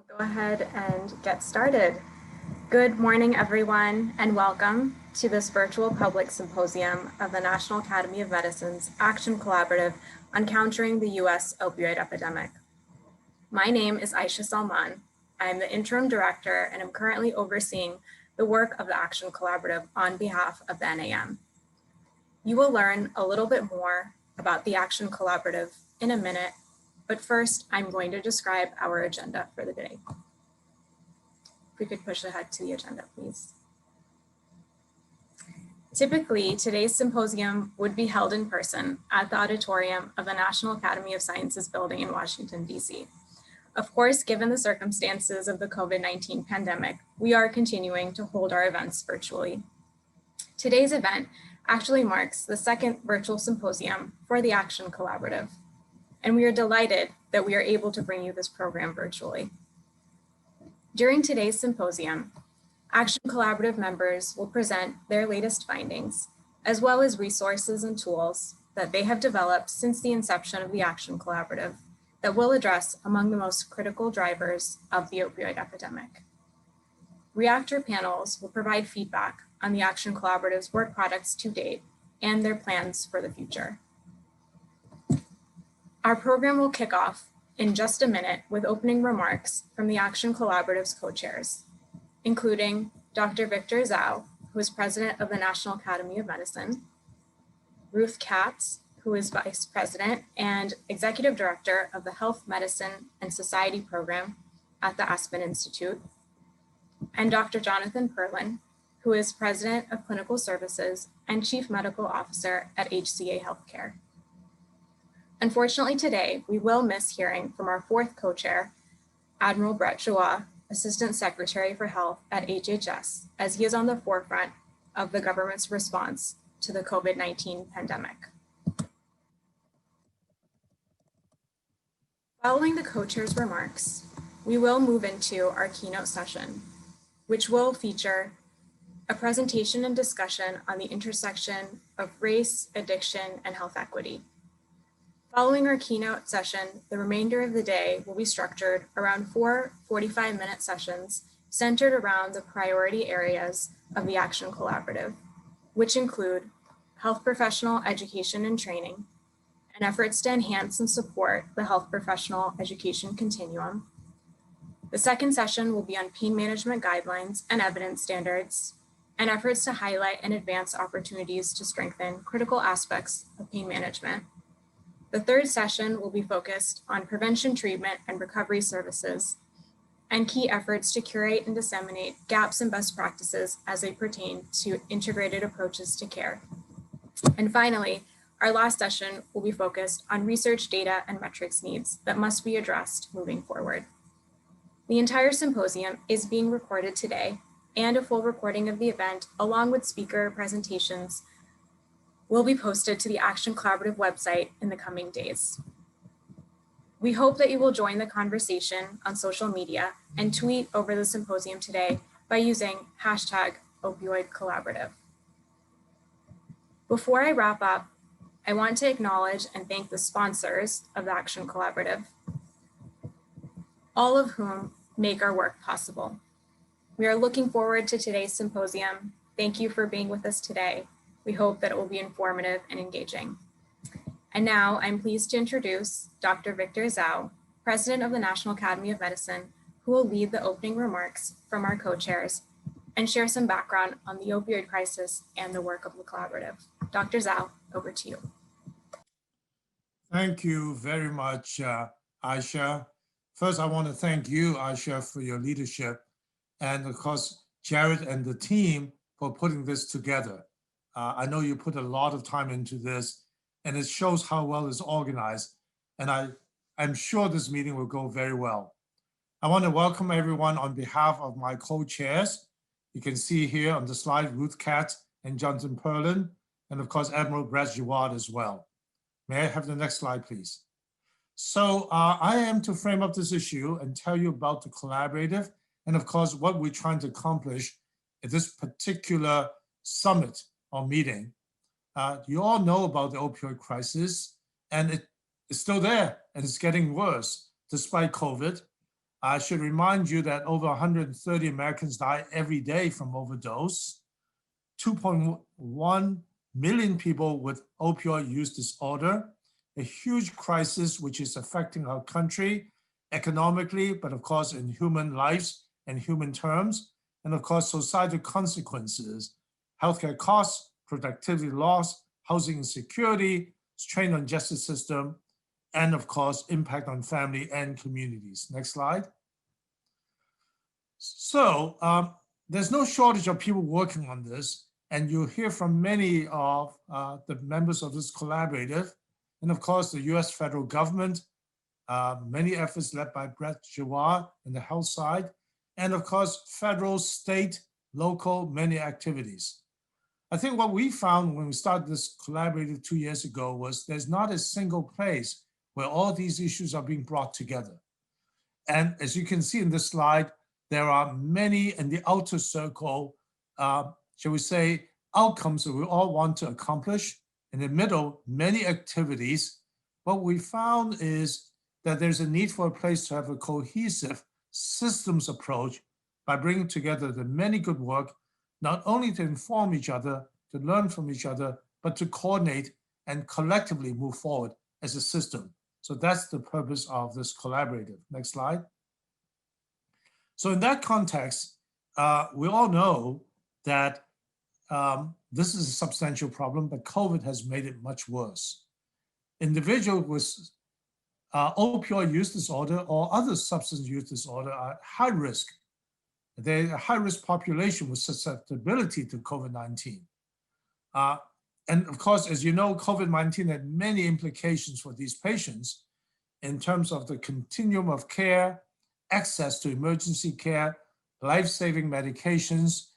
We'll go ahead and get started. Good morning, everyone, and welcome to this virtual public symposium of the National Academy of Medicine's Action Collaborative on Countering the U.S. Opioid Epidemic. My name is Aisha Salman. I'm the interim director, and I'm currently overseeing the work of the Action Collaborative on behalf of the NAM. You will learn a little bit more about the Action Collaborative in a minute, but first, I'm going to describe our agenda for the day. If we could push ahead to the agenda, please. Typically, today's symposium would be held in person at the auditorium of the National Academy of Sciences building in Washington, D.C. Of course, given the circumstances of the COVID-19 pandemic, we are continuing to hold our events virtually. Today's event actually marks the second virtual symposium for the Action Collaborative, and we are delighted that we are able to bring you this program virtually. During today's symposium, Action Collaborative members will present their latest findings, as well as resources and tools that they have developed since the inception of the Action Collaborative that will address among the most critical drivers of the opioid epidemic. Reactor panels will provide feedback on the Action Collaborative's work products to date and their plans for the future. Our program will kick off in just a minute with opening remarks from the Action Collaborative's co-chairs, including Dr. Victor Dzau, who is president of the National Academy of Medicine, Ruth Katz, who is vice president and executive director of the Health, Medicine, and Society program at the Aspen Institute, and Dr. Jonathan Perlin, who is president of clinical services and chief medical officer at HCA Healthcare. Unfortunately, today, we will miss hearing from our fourth co-chair, Admiral Brett Dzau, Assistant Secretary for Health at HHS, as he is on the forefront of the government's response to the COVID-19 pandemic. Following the co-chair's remarks, we will move into our keynote session, which will feature a presentation and discussion on the intersection of race, addiction, and health equity. Following our keynote session, the remainder of the day will be structured around 4 45-minute sessions centered around the priority areas of the Action Collaborative, which include health professional education and training, and efforts to enhance and support the health professional education continuum. The second session will be on pain management guidelines and evidence standards, and efforts to highlight and advance opportunities to strengthen critical aspects of pain management. The third session will be focused on prevention, treatment, and recovery services, and key efforts to curate and disseminate gaps in best practices as they pertain to integrated approaches to care. And finally, our last session will be focused on research data and metrics needs that must be addressed moving forward. The entire symposium is being recorded today, and a full recording of the event, along with speaker presentations, will be posted to the Action Collaborative website in the coming days. We hope that you will join the conversation on social media and tweet over the symposium today by using #OpioidCollaborative. Before I wrap up, I want to acknowledge and thank the sponsors of the Action Collaborative, all of whom make our work possible. We are looking forward to today's symposium. Thank you for being with us today. We hope that it will be informative and engaging. And now I'm pleased to introduce Dr. Victor Dzau, President of the National Academy of Medicine, who will lead the opening remarks from our co-chairs and share some background on the opioid crisis and the work of the collaborative. Dr. Dzau, over to you. Thank you very much, Aisha. First, I want to thank you, Aisha, for your leadership, and of course, Jared and the team for putting this together. I know you put a lot of time into this, and it shows how well it's organized, and I'm sure this meeting will go very well. I want to welcome everyone on behalf of my co-chairs. You can see here on the slide, Ruth Katz and Jonathan Perlin, and of course, Admiral Brett Dzau as well. May I have the next slide, please? So I am to frame up this issue and tell you about the collaborative, and of course, what we're trying to accomplish at this particular summit or meeting. You all know about the opioid crisis, and it's still there, and it's getting worse despite COVID. I should remind you that over 130 Americans die every day from overdose. 2.1 million people with opioid use disorder, a huge crisis which is affecting our country economically, but of course in human lives and human terms, and of course societal consequences, healthcare costs, productivity loss, housing insecurity, strain on justice system, and of course impact on family and communities. Next slide. So there's no shortage of people working on this, and you'll hear from many of the members of this collaborative, and of course the US federal government, many efforts led by Brett Dzau in the health side, and of course federal, state, local, many activities. I think what we found when we started this collaborative 2 years ago was there's not a single place where all these issues are being brought together. And as you can see in this slide, there are many in the outer circle, shall we say, outcomes that we all want to accomplish. In the middle, many activities. What we found is that there's a need for a place to have a cohesive systems approach by bringing together the many good work, not only to inform each other, to learn from each other, but to coordinate and collectively move forward as a system. So that's the purpose of this collaborative. Next slide. So in that context, we all know that this is a substantial problem, but COVID has made it much worse. Individuals with opioid use disorder or other substance use disorder are at high risk. They're a high-risk population with susceptibility to COVID-19. And of course, as you know, COVID-19 had many implications for these patients in terms of the continuum of care, access to emergency care, life-saving medications,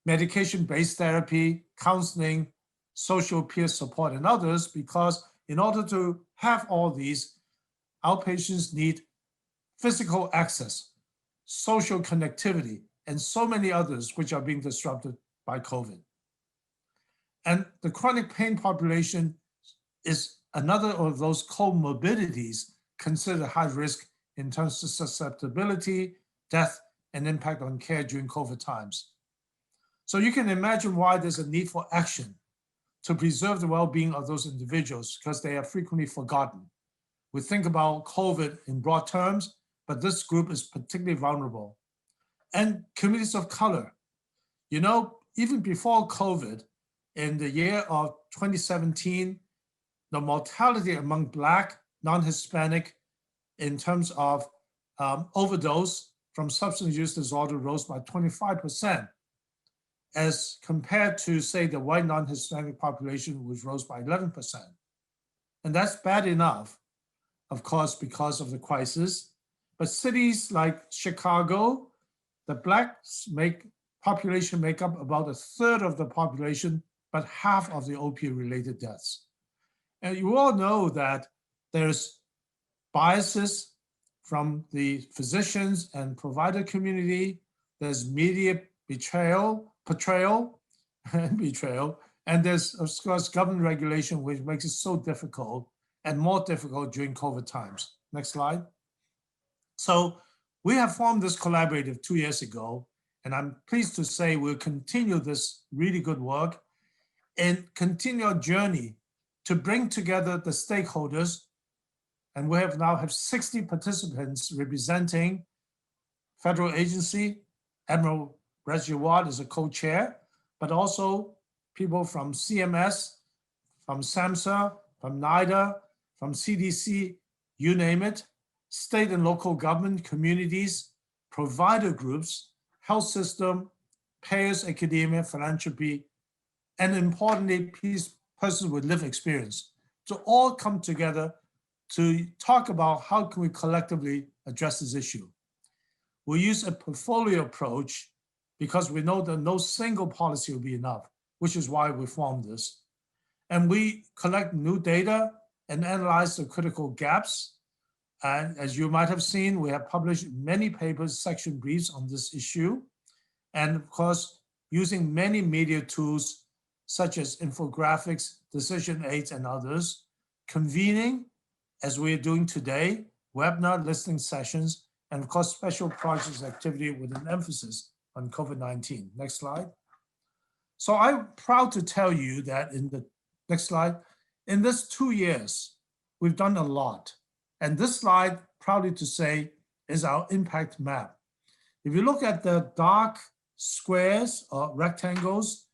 medication-based therapy, counseling, social peer support, and others, because in order to have all these, our patients need physical access, social connectivity, and so many others which are being disrupted by COVID. And the chronic pain population is another of those comorbidities considered high risk in terms of susceptibility, death, and impact on care during COVID times. So you can imagine why there's a need for action to preserve the well-being of those individuals, because they are frequently forgotten. We think about COVID in broad terms, but this group is particularly vulnerable. And communities of color. You know, even before COVID, in the year of 2017, the mortality among Black, non-Hispanic, in terms of overdose from substance use disorder rose by 25%, as compared to, say, the white non-Hispanic population, which rose by 11%. And that's bad enough, of course, because of the crisis. But cities like Chicago, the Black population make up about 1/3 of the population, but half of the opioid-related deaths. And you all know that there's biases from the physicians and provider community. There's media portrayal, and there's, of course, government regulation, which makes it so difficult and more difficult during COVID times. Next slide. So we have formed this collaborative 2 years ago, and I'm pleased to say we'll continue this really good work and continue our journey to bring together the stakeholders. And we now have 60 participants representing federal agency. Admiral Brett Dzau is a co-chair, but also people from CMS, from SAMHSA, from NIDA, from CDC, you name it, state and local government, communities, provider groups, health system, payers, academia, philanthropy, and importantly, persons with lived experience to all come together to talk about how can we collectively address this issue. We use a portfolio approach because we know that no single policy will be enough, which is why we formed this. And we collect new data and analyze the critical gaps. And as you might have seen, we have published many papers, section briefs on this issue. And of course, using many media tools such as infographics, decision aids, and others, convening, as we're doing today, webinar listening sessions, and of course, special projects activity with an emphasis on COVID-19. Next slide. So I'm proud to tell you that in the next slide, in this 2 years, we've done a lot. And this slide, proudly to say, is our impact map. If you look at the dark squares or rectangles,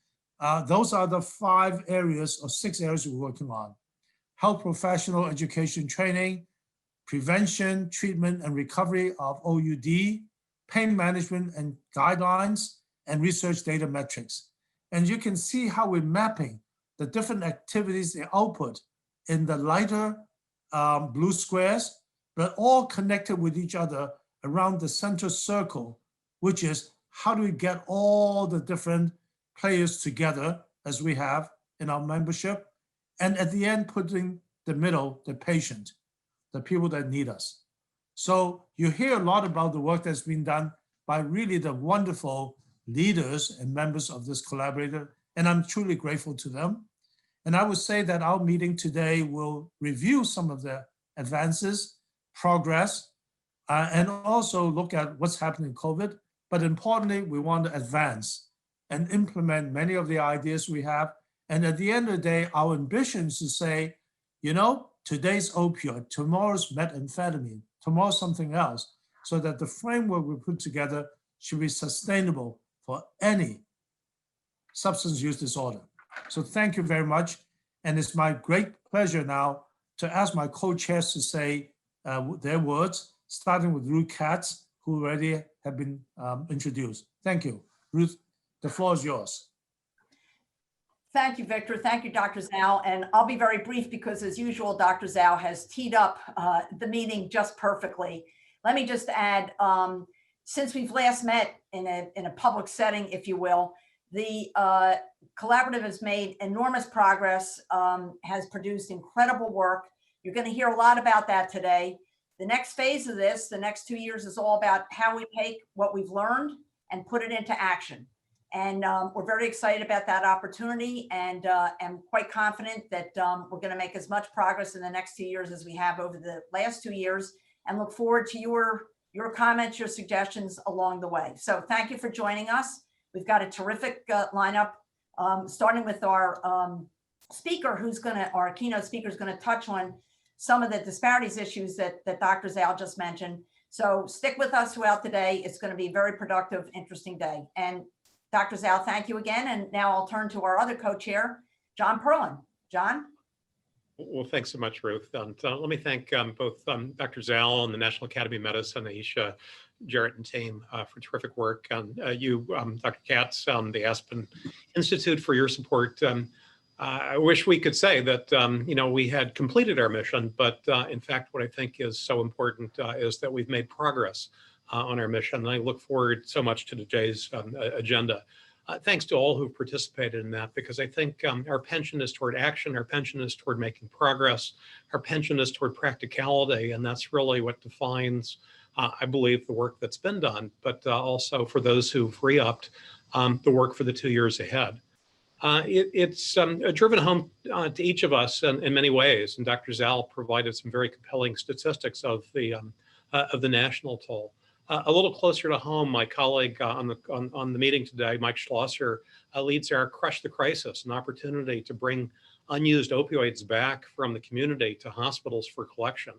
those are the 5 areas or 6 areas we're working on. Health professional education training, prevention, treatment, and recovery of OUD, pain management and guidelines, and research data metrics. And you can see how we're mapping the different activities, the output in the lighter blue squares, but all connected with each other around the center circle, which is how do we get all the different players together as we have in our membership, and at the end, putting the middle, the patient, the people that need us. So you hear a lot about the work that's been done by really the wonderful leaders and members of this collaborator, and I'm truly grateful to them. And I would say that our meeting today will review some of the advances, progress, and also look at what's happening in COVID. But importantly, we want to advance and implement many of the ideas we have. And at the end of the day, our ambition is to say, you know, today's opioid, tomorrow's methamphetamine, tomorrow's something else, so that the framework we put together should be sustainable for any substance use disorder. So thank you very much. And it's my great pleasure now to ask my co-chairs to say their words, starting with Ruth Katz, who already have been introduced. Thank you. Ruth, the floor is yours. Thank you, Victor. Thank you, Dr. Dzau. And I'll be very brief because, as usual, Dr. Dzau has teed up the meeting just perfectly. Let me just add, since we've last met in a public setting, if you will, the collaborative has made enormous progress, has produced incredible work. You're going to hear a lot about that today. The next phase of this, the next 2 years, is all about how we take what we've learned and put it into action. And we're very excited about that opportunity, and am quite confident that we're going to make as much progress in the next 2 years as we have over the last 2 years, and look forward to your comments, your suggestions along the way. So thank you for joining us. We've got a terrific lineup, starting with our speaker, our keynote speaker is going to touch on some of the disparities issues that Dr. Dzau just mentioned. So stick with us throughout the day. It's going to be a very productive, interesting day. And Dr. Dzau, thank you again. And now I'll turn to our other co-chair, John Perlin. John? Well, thanks so much, Ruth. And let me thank both Dr. Dzau and the National Academy of Medicine, Aisha, Jarrett, and team for terrific work. And you, Dr. Katz, the Aspen Institute, for your support. I wish we could say that we had completed our mission, but in fact, what I think is so important is that we've made progress on our mission. And I look forward so much to today's agenda. Thanks to all who participated in that, because I think our penchant is toward action, our penchant is toward making progress, our penchant is toward practicality, and that's really what defines, I believe, the work that's been done, but also for those who've re-upped the work for the 2 years ahead. It's driven home to each of us in many ways, and Dr. Dzau provided some very compelling statistics of the national toll. A little closer to home, my colleague on the meeting today, Mike Schlosser, leads our Crush the Crisis, an opportunity to bring unused opioids back from the community to hospitals for collection.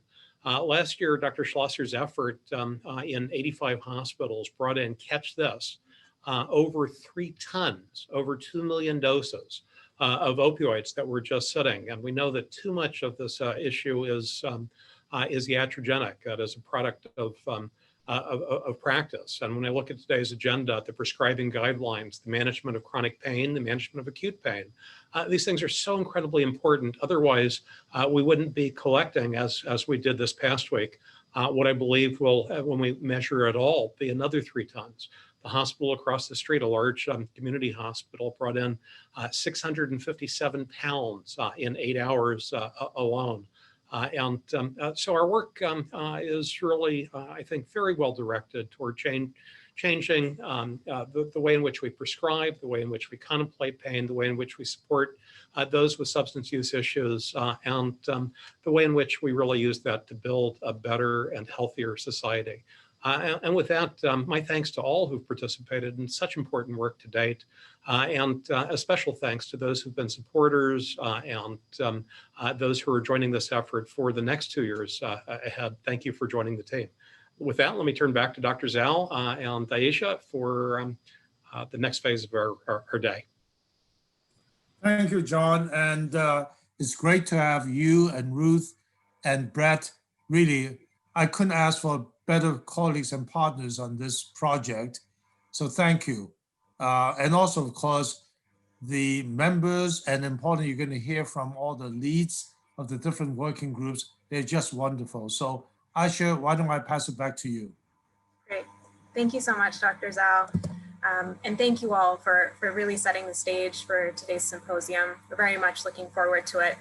Last year, Dr. Schlosser's effort in 85 hospitals brought in, catch this, over 3 tons, over 2 million doses of opioids that were just sitting. And we know that too much of this issue is iatrogenic. That is a product of practice. And when I look at today's agenda, the prescribing guidelines, the management of chronic pain, the management of acute pain, these things are so incredibly important. Otherwise, we wouldn't be collecting, as we did this past week, what I believe will, when we measure it all, be another 3 tons. The hospital across the street, a large community hospital, brought in 657 pounds in 8 hours alone. So our work is really, I think, very well directed toward changing the way in which we prescribe, the way in which we contemplate pain, the way in which we support those with substance use issues, and the way in which we really use that to build a better and healthier society. And with that, my thanks to all who've participated in such important work to date, and a special thanks to those who've been supporters and those who are joining this effort for the next 2 years ahead. Thank you for joining the team. With that, let me turn back to Dr. Dzau and Aisha for the next phase of our day. Thank you, John. And it's great to have you and Ruth and Brett. Really, I couldn't ask for better colleagues and partners on this project. So thank you. And also, of course, the members, and importantly, you're going to hear from all the leads of the different working groups. They're just wonderful. So Aisha, why don't I pass it back to you? Great. Thank you so much, Dr. Dzau. And thank you all for really setting the stage for today's symposium. We're very much looking forward to it.